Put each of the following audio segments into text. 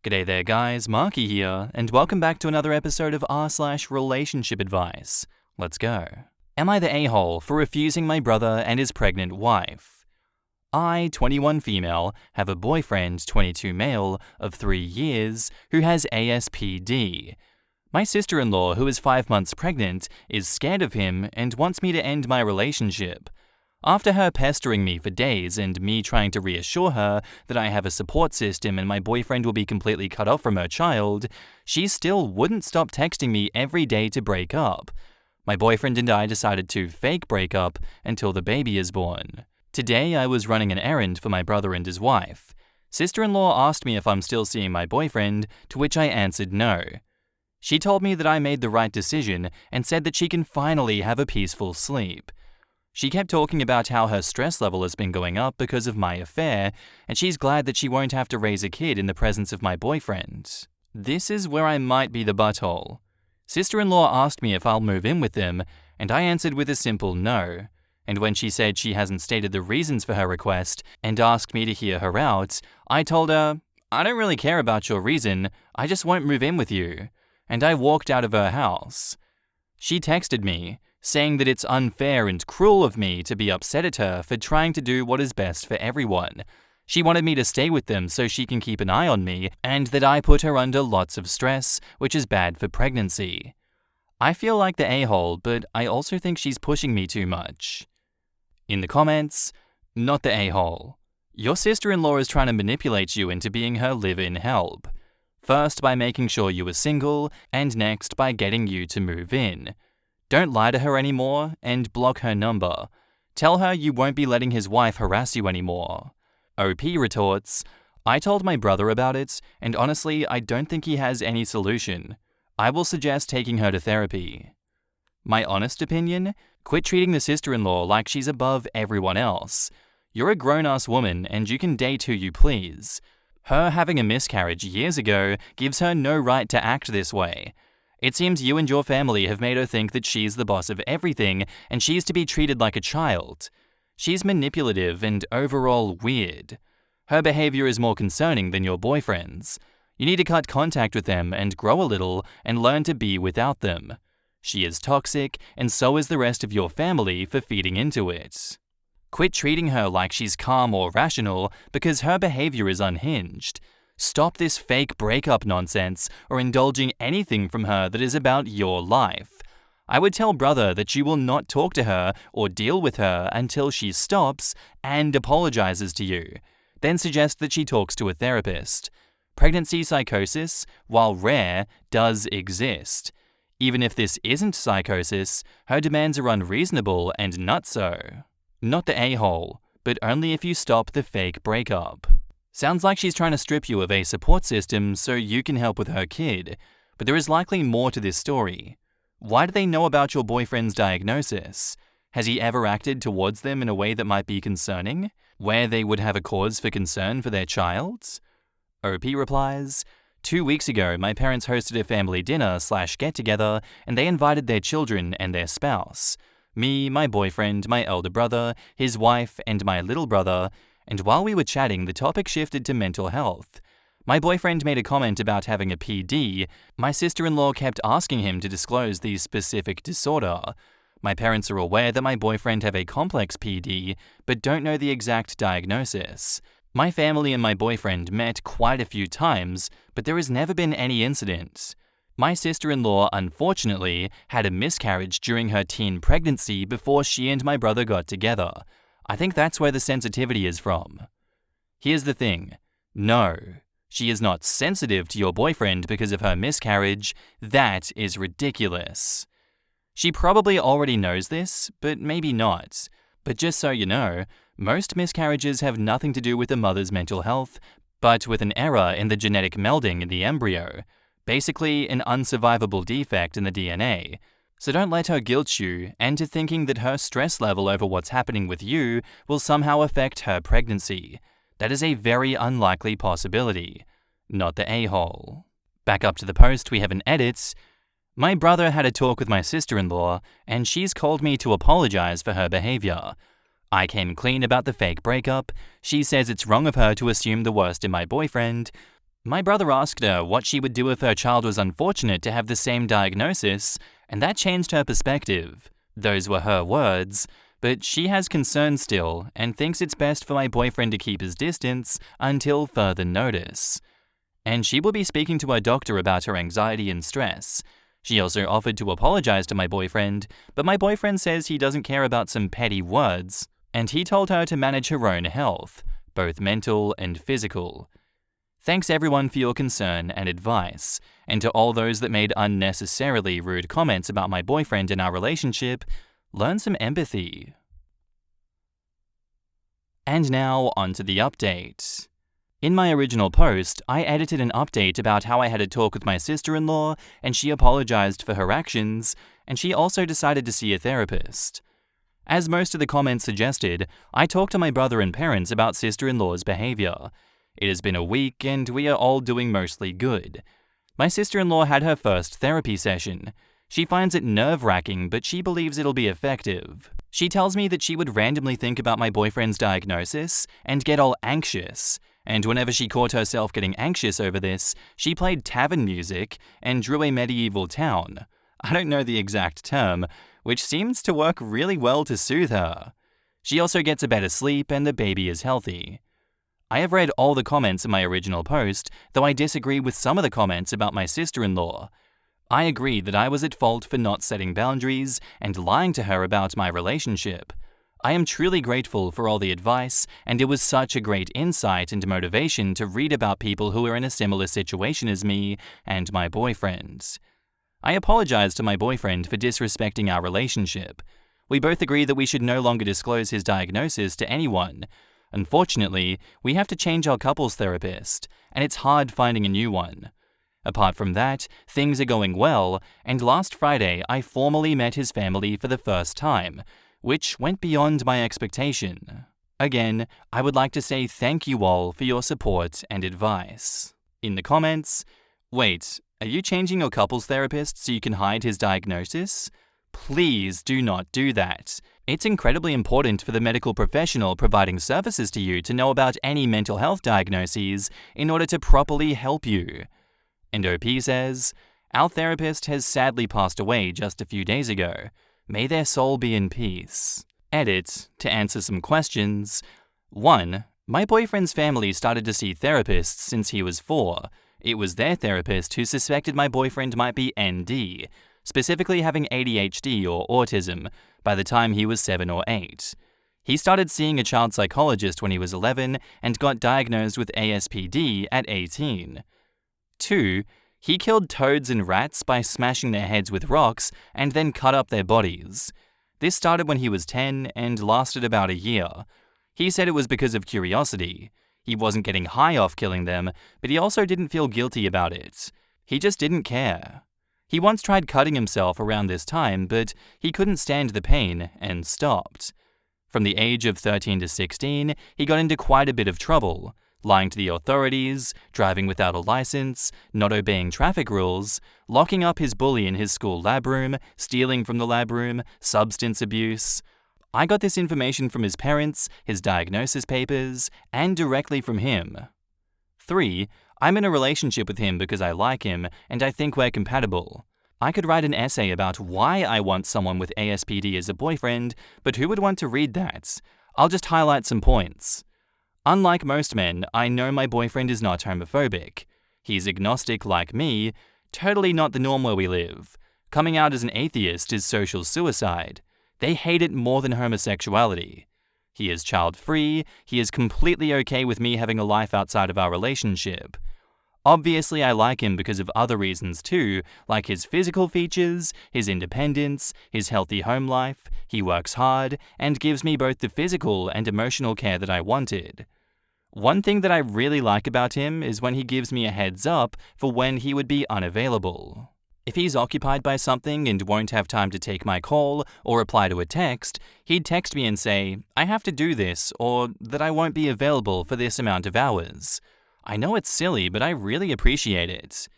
G'day there guys, Marky here, and welcome back to another episode of r/relationship advice. Let's go. Am I the a-hole for refusing my brother and his pregnant wife? I, 21 female, have a boyfriend, 22 male, of 3 years, who has ASPD. My sister-in-law, who is 5 months pregnant, is scared of him and wants me to end my relationship. After her pestering me for days and me trying to reassure her that I have a support system and my boyfriend will be completely cut off from her child, she still wouldn't stop texting me every day to break up. My boyfriend and I decided to fake break up until the baby is born. Today I was running an errand for my brother and his wife. Sister-in-law asked me if I'm still seeing my boyfriend, to which I answered no. She told me that I made the right decision and said that she can finally have a peaceful sleep. She kept talking about how her stress level has been going up because of my affair, and she's glad that she won't have to raise a kid in the presence of my boyfriend. This is where I might be the butthole. Sister-in-law asked me if I'll move in with them, and I answered with a simple no. And when she said she hasn't stated the reasons for her request and asked me to hear her out, I told her, I don't really care about your reason, I just won't move in with you. And I walked out of her house. She texted me, saying that it's unfair and cruel of me to be upset at her for trying to do what is best for everyone. She wanted me to stay with them so she can keep an eye on me, and that I put her under lots of stress, which is bad for pregnancy. I feel like the a-hole, but I also think she's pushing me too much. In the comments, not the a-hole. Your sister-in-law is trying to manipulate you into being her live-in help. First by making sure you are single, and next by getting you to move in. Don't lie to her anymore and block her number. Tell her you won't be letting his wife harass you anymore. OP retorts, I told my brother about it, and honestly, I don't think he has any solution. I will suggest taking her to therapy. My honest opinion? Quit treating the sister-in-law like she's above everyone else. You're a grown-ass woman and you can date who you please. Her having a miscarriage years ago gives her no right to act this way. It seems you and your family have made her think that she's the boss of everything and she's to be treated like a child. She's manipulative and overall weird. Her behavior is more concerning than your boyfriend's. You need to cut contact with them and grow a little and learn to be without them. She is toxic and so is the rest of your family for feeding into it. Quit treating her like she's calm or rational because her behavior is unhinged. Stop this fake breakup nonsense or indulging anything from her that is about your life. I would tell brother that you will not talk to her or deal with her until she stops and apologizes to you. Then suggest that she talks to a therapist. Pregnancy psychosis, while rare, does exist. Even if this isn't psychosis, her demands are unreasonable and nutso. Not the a-hole, but only if you stop the fake breakup. Sounds like she's trying to strip you of a support system so you can help with her kid, but there is likely more to this story. Why do they know about your boyfriend's diagnosis? Has he ever acted towards them in a way that might be concerning, where they would have a cause for concern for their child? OP replies, 2 weeks ago, my parents hosted a family dinner/get-together and they invited their children and their spouse. Me, my boyfriend, my elder brother, his wife, and my little brother, and while we were chatting, the topic shifted to mental health. My boyfriend made a comment about having a PD. My sister-in-law kept asking him to disclose the specific disorder. My parents are aware that my boyfriend have a complex PD, but don't know the exact diagnosis. My family and my boyfriend met quite a few times, but there has never been any incident. My sister-in-law, unfortunately, had a miscarriage during her teen pregnancy before she and my brother got together. I think that's where the sensitivity is from. Here's the thing. No, she is not sensitive to your boyfriend because of her miscarriage. That is ridiculous. She probably already knows this, but maybe not. But just so you know, most miscarriages have nothing to do with the mother's mental health, but with an error in the genetic melding in the embryo. Basically, an unsurvivable defect in the DNA. So don't let her guilt you into thinking that her stress level over what's happening with you will somehow affect her pregnancy. That is a very unlikely possibility. Not the a-hole. Back up to the post, we have an edit. My brother had a talk with my sister-in-law, and she's called me to apologize for her behavior. I came clean about the fake breakup. She says it's wrong of her to assume the worst in my boyfriend. My brother asked her what she would do if her child was unfortunate to have the same diagnosis, and that changed her perspective. Those were her words, but she has concerns still and thinks it's best for my boyfriend to keep his distance until further notice. And she will be speaking to her doctor about her anxiety and stress. She also offered to apologize to my boyfriend, but my boyfriend says he doesn't care about some petty words, and he told her to manage her own health, both mental and physical. Thanks everyone for your concern and advice, and to all those that made unnecessarily rude comments about my boyfriend and our relationship, learn some empathy. And now onto the update. In my original post, I edited an update about how I had a talk with my sister-in-law, and she apologized for her actions, and she also decided to see a therapist. As most of the comments suggested, I talked to my brother and parents about sister-in-law's behavior. It has been a week, and we are all doing mostly good. My sister-in-law had her first therapy session. She finds it nerve-wracking, but she believes it'll be effective. She tells me that she would randomly think about my boyfriend's diagnosis and get all anxious, and whenever she caught herself getting anxious over this, she played tavern music and drew a medieval town. I don't know the exact term, which seems to work really well to soothe her. She also gets a better sleep and the baby is healthy. I have read all the comments in my original post, though I disagree with some of the comments about my sister-in-law. I agree that I was at fault for not setting boundaries and lying to her about my relationship. I am truly grateful for all the advice, and it was such a great insight and motivation to read about people who are in a similar situation as me and my boyfriend. I apologize to my boyfriend for disrespecting our relationship. We both agree that we should no longer disclose his diagnosis to anyone. Unfortunately, we have to change our couples therapist, and it's hard finding a new one. Apart from that, things are going well, and last Friday I formally met his family for the first time, which went beyond my expectation. Again, I would like to say thank you all for your support and advice. In the comments, wait, are you changing your couples therapist so you can hide his diagnosis? Please do not do that. It's incredibly important for the medical professional providing services to you to know about any mental health diagnoses in order to properly help you. And OP says, our therapist has sadly passed away just a few days ago. May their soul be in peace. Edit, to answer some questions. 1. My boyfriend's family started to see therapists since he was 4. It was their therapist who suspected my boyfriend might be ND, specifically having ADHD or autism, by the time he was 7 or 8. He started seeing a child psychologist when he was 11 and got diagnosed with ASPD at 18. 2. He killed toads and rats by smashing their heads with rocks and then cut up their bodies. This started when he was 10 and lasted about a year. He said it was because of curiosity. He wasn't getting high off killing them, but he also didn't feel guilty about it. He just didn't care. He once tried cutting himself around this time, but he couldn't stand the pain and stopped. From the age of 13 to 16, he got into quite a bit of trouble. Lying to the authorities, driving without a license, not obeying traffic rules, locking up his bully in his school lab room, stealing from the lab room, substance abuse. I got this information from his parents, his diagnosis papers, and directly from him. 3. I'm in a relationship with him because I like him and I think we're compatible. I could write an essay about why I want someone with ASPD as a boyfriend, but who would want to read that? I'll just highlight some points. Unlike most men, I know my boyfriend is not homophobic. He's agnostic like me, totally not the norm where we live. Coming out as an atheist is social suicide. They hate it more than homosexuality. He is child-free, he is completely okay with me having a life outside of our relationship. Obviously, I like him because of other reasons too, like his physical features, his independence, his healthy home life, he works hard, and gives me both the physical and emotional care that I wanted. One thing that I really like about him is when he gives me a heads up for when he would be unavailable. If he's occupied by something and won't have time to take my call or reply to a text, he'd text me and say, I have to do this, or that I won't be available for this amount of hours. I know it's silly, but I really appreciate it.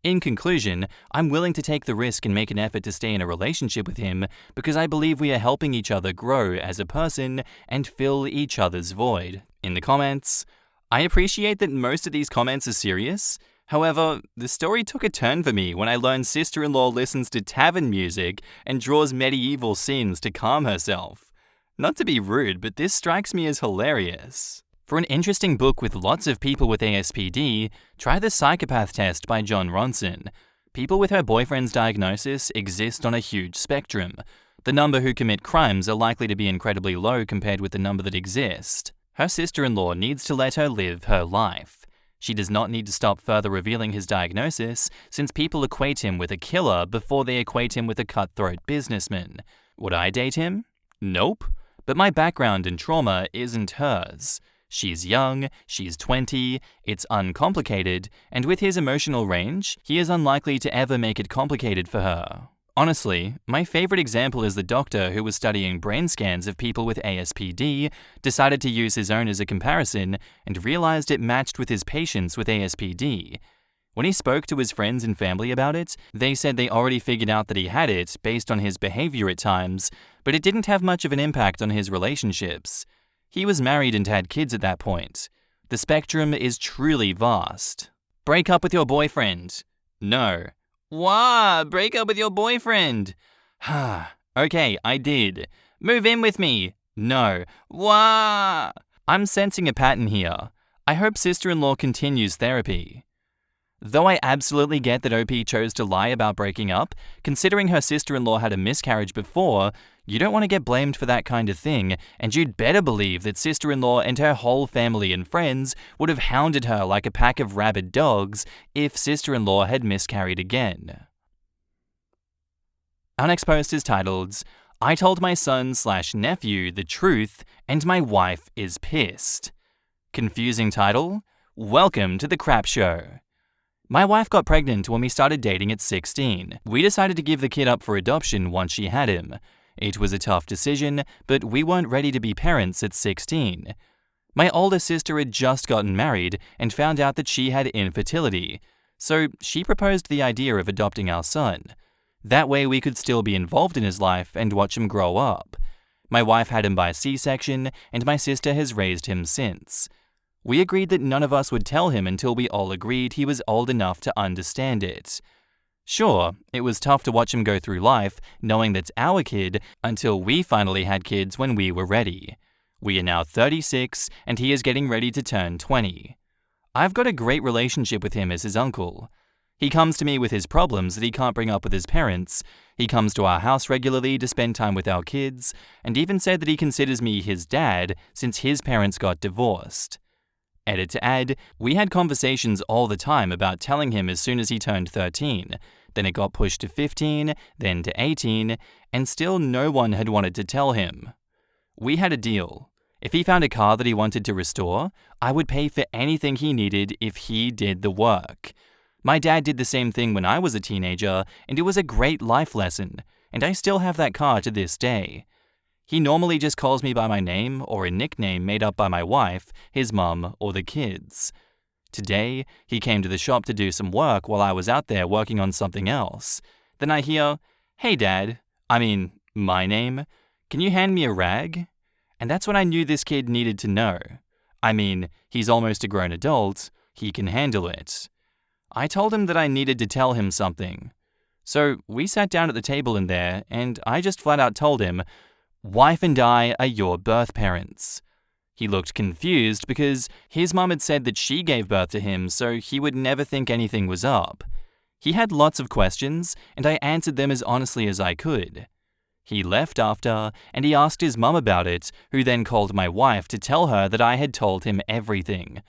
In conclusion, I'm willing to take the risk and make an effort to stay in a relationship with him because I believe we are helping each other grow as a person and fill each other's void. In the comments, I appreciate that most of these comments are serious. However, the story took a turn for me when I learned sister-in-law listens to tavern music and draws medieval scenes to calm herself. Not to be rude, but this strikes me as hilarious. For an interesting book with lots of people with ASPD, try The Psychopath Test by John Ronson. People with her boyfriend's diagnosis exist on a huge spectrum. The number who commit crimes are likely to be incredibly low compared with the number that exist. Her sister-in-law needs to let her live her life. She does not need to stop further revealing his diagnosis, since people equate him with a killer before they equate him with a cutthroat businessman. Would I date him? Nope. But my background and trauma isn't hers. She's young, she's 20, it's uncomplicated, and with his emotional range, he is unlikely to ever make it complicated for her. Honestly, my favorite example is the doctor who was studying brain scans of people with ASPD, decided to use his own as a comparison, and realized it matched with his patients with ASPD. When he spoke to his friends and family about it, they said they already figured out that he had it based on his behavior at times, but it didn't have much of an impact on his relationships. He was married and had kids at that point. The spectrum is truly vast. Break up with your boyfriend. No. Wah, break up with your boyfriend. Okay, I did. Move in with me. No. Wah. I'm sensing a pattern here. I hope sister-in-law continues therapy. Though I absolutely get that OP chose to lie about breaking up, considering her sister-in-law had a miscarriage before, you don't want to get blamed for that kind of thing, and you'd better believe that sister-in-law and her whole family and friends would have hounded her like a pack of rabid dogs if sister-in-law had miscarried again. Our next post is titled, I told my son/nephew the truth and my wife is pissed. Confusing title? Welcome to the crap show. My wife got pregnant when we started dating at 16. We decided to give the kid up for adoption once she had him. It was a tough decision, but we weren't ready to be parents at 16. My older sister had just gotten married and found out that she had infertility, so she proposed the idea of adopting our son. That way we could still be involved in his life and watch him grow up. My wife had him by C-section, and my sister has raised him since. We agreed that none of us would tell him until we all agreed he was old enough to understand it. Sure, it was tough to watch him go through life knowing that's our kid until we finally had kids when we were ready. We are now 36 and he is getting ready to turn 20. I've got a great relationship with him as his uncle. He comes to me with his problems that he can't bring up with his parents. He comes to our house regularly to spend time with our kids, and even said that he considers me his dad since his parents got divorced. Edit to add, we had conversations all the time about telling him as soon as he turned 13. Then it got pushed to 15, then to 18, and still no one had wanted to tell him. We had a deal. If he found a car that he wanted to restore, I would pay for anything he needed if he did the work. My dad did the same thing when I was a teenager, and it was a great life lesson, and I still have that car to this day. He normally just calls me by my name or a nickname made up by my wife, his mum, or the kids. Today, he came to the shop to do some work while I was out there working on something else. Then I hear, "Hey Dad, my name, can you hand me a rag?" And that's when I knew this kid needed to know. He's almost a grown adult, he can handle it. I told him that I needed to tell him something. So we sat down at the table in there, and I just flat out told him, "Wife and I are your birth parents." He looked confused because his mum had said that she gave birth to him, so he would never think anything was up. He had lots of questions, and I answered them as honestly as I could. He left after, and he asked his mum about it, who then called my wife to tell her that I had told him everything.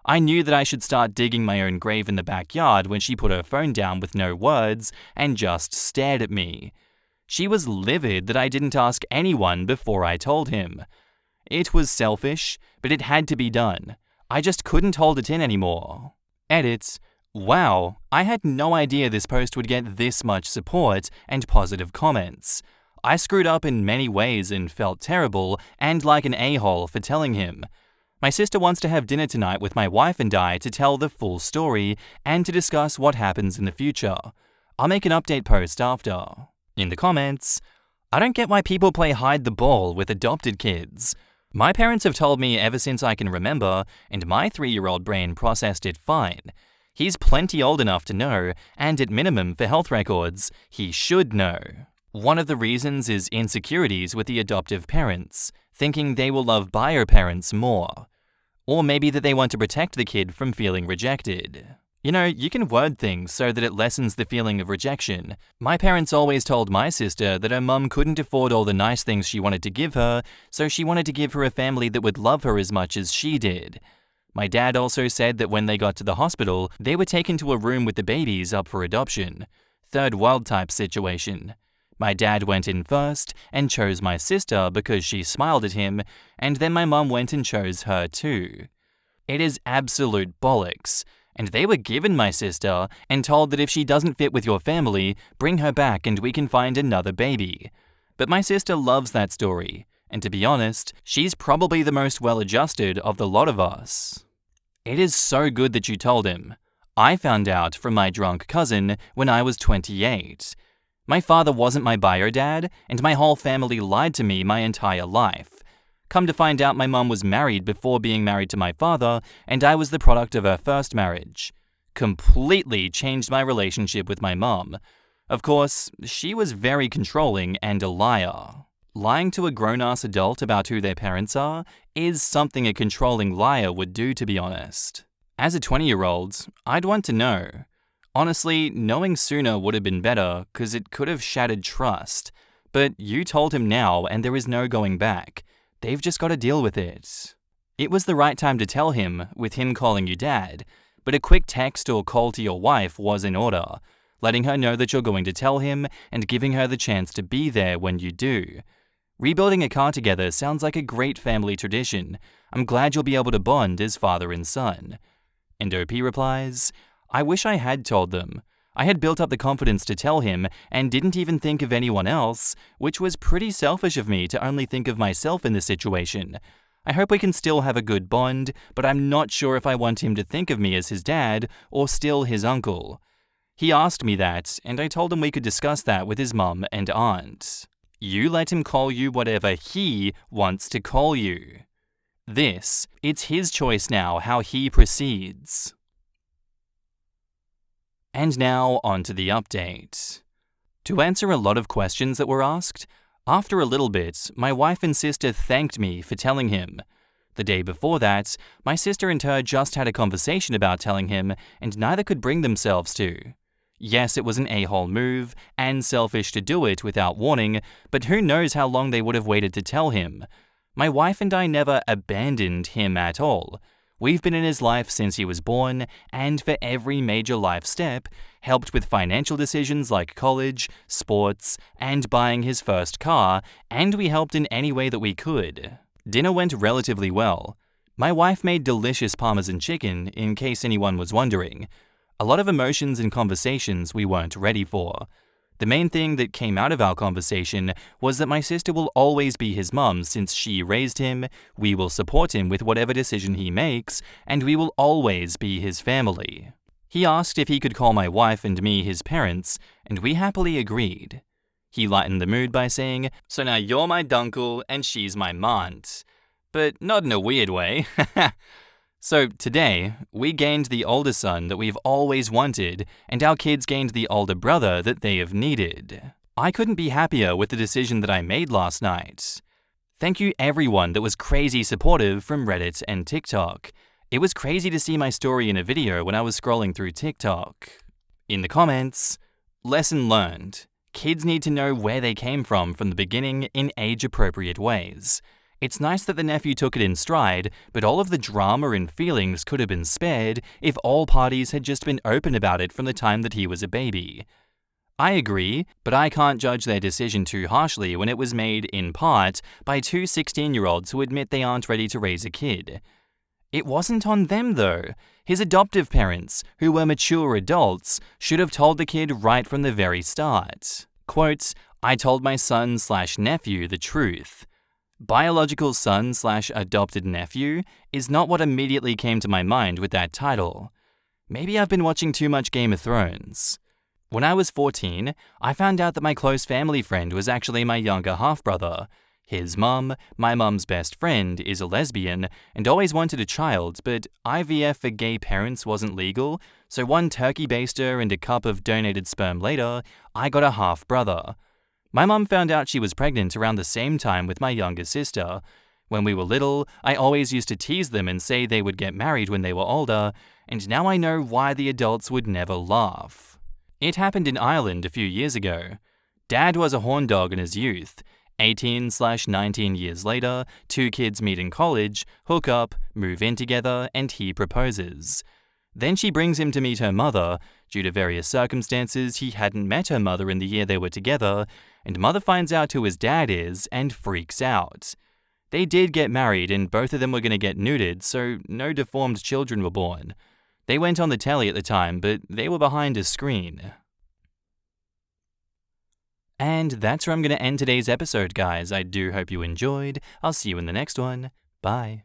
I knew that I should start digging my own grave in the backyard when she put her phone down with no words and just stared at me. She was livid that I didn't ask anyone before I told him. It was selfish, but it had to be done. I just couldn't hold it in anymore. Edit. Wow, I had no idea this post would get this much support and positive comments. I screwed up in many ways and felt terrible and like an a-hole for telling him. My sister wants to have dinner tonight with my wife and I to tell the full story and to discuss what happens in the future. I'll make an update post after. In the comments, I don't get why people play hide the ball with adopted kids. My parents have told me ever since I can remember, and my 3-year-old brain processed it fine. He's plenty old enough to know, and at minimum for health records, he should know. One of the reasons is insecurities with the adoptive parents, thinking they will love bio parents more. Or maybe that they want to protect the kid from feeling rejected. You know, you can word things so that it lessens the feeling of rejection. My parents always told my sister that her mum couldn't afford all the nice things she wanted to give her, so she wanted to give her a family that would love her as much as she did. My dad also said that when they got to the hospital, they were taken to a room with the babies up for adoption. Third world type situation. My dad went in first and chose my sister because she smiled at him, and then my mum went and chose her too. It is absolute bollocks, and they were given my sister and told that if she doesn't fit with your family, bring her back and we can find another baby. But my sister loves that story, and to be honest, she's probably the most well-adjusted of the lot of us. It is so good that you told him. I found out from my drunk cousin when I was 28. My father wasn't my bio dad, and my whole family lied to me my entire life. Come to find out, my mum was married before being married to my father, and I was the product of her first marriage. Completely changed my relationship with my mum. Of course, she was very controlling and a liar. Lying to a grown-ass adult about who their parents are is something a controlling liar would do, to be honest. As a 20-year-old, I'd want to know. Honestly, knowing sooner would have been better, cause it could have shattered trust. But you told him now, and there is no going back. They've just got to deal with it. It was the right time to tell him, with him calling you dad, but a quick text or call to your wife was in order, letting her know that you're going to tell him and giving her the chance to be there when you do. Rebuilding a car together sounds like a great family tradition. I'm glad you'll be able to bond as father and son. And OP replies, I wish I had told them. I had built up the confidence to tell him and didn't even think of anyone else, which was pretty selfish of me to only think of myself in this situation. I hope we can still have a good bond, but I'm not sure if I want him to think of me as his dad or still his uncle. He asked me that, and I told him we could discuss that with his mum and aunt. You let him call you whatever he wants to call you. It's his choice now how he proceeds. And now on to the update. To answer a lot of questions that were asked, after a little bit, my wife and sister thanked me for telling him. The day before that, my sister and her just had a conversation about telling him, and neither could bring themselves to. Yes, it was an a-hole move, and selfish to do it without warning, but who knows how long they would have waited to tell him. My wife and I never abandoned him at all. We've been in his life since he was born, and for every major life step, helped with financial decisions like college, sports, and buying his first car, and we helped in any way that we could. Dinner went relatively well. My wife made delicious Parmesan chicken, in case anyone was wondering. A lot of emotions and conversations we weren't ready for. The main thing that came out of our conversation was that my sister will always be his mum since she raised him, we will support him with whatever decision he makes, and we will always be his family. He asked if he could call my wife and me his parents, and we happily agreed. He lightened the mood by saying, so now you're my dunkle and she's my maunt. But not in a weird way. So today, we gained the older son that we've always wanted, and our kids gained the older brother that they have needed. I couldn't be happier with the decision that I made last night. Thank you everyone that was crazy supportive from Reddit and TikTok. It was crazy to see my story in a video when I was scrolling through TikTok. In the comments, lesson learned. Kids need to know where they came from the beginning in age-appropriate ways. It's nice that the nephew took it in stride, but all of the drama and feelings could have been spared if all parties had just been open about it from the time that he was a baby. I agree, but I can't judge their decision too harshly when it was made, in part, by two 16-year-olds who admit they aren't ready to raise a kid. It wasn't on them, though. His adoptive parents, who were mature adults, should have told the kid right from the very start. Quote, I told my son/nephew the truth. Biological son/adopted nephew is not what immediately came to my mind with that title. Maybe I've been watching too much Game of Thrones. When I was 14, I found out that my close family friend was actually my younger half-brother. His mum, my mum's best friend, is a lesbian and always wanted a child, but IVF for gay parents wasn't legal, so one turkey baster and a cup of donated sperm later, I got a half-brother. My mum found out she was pregnant around the same time with my younger sister. When we were little, I always used to tease them and say they would get married when they were older, and now I know why the adults would never laugh. It happened in Ireland a few years ago. Dad was a horn dog in his youth. 18/19 years later, 2 kids meet in college, hook up, move in together, and he proposes. Then she brings him to meet her mother. Due to various circumstances, he hadn't met her mother in the year they were together, and mother finds out who his dad is and freaks out. They did get married and both of them were going to get neutered, so no deformed children were born. They went on the telly at the time, but they were behind a screen. And that's where I'm going to end today's episode, guys. I do hope you enjoyed. I'll see you in the next one. Bye.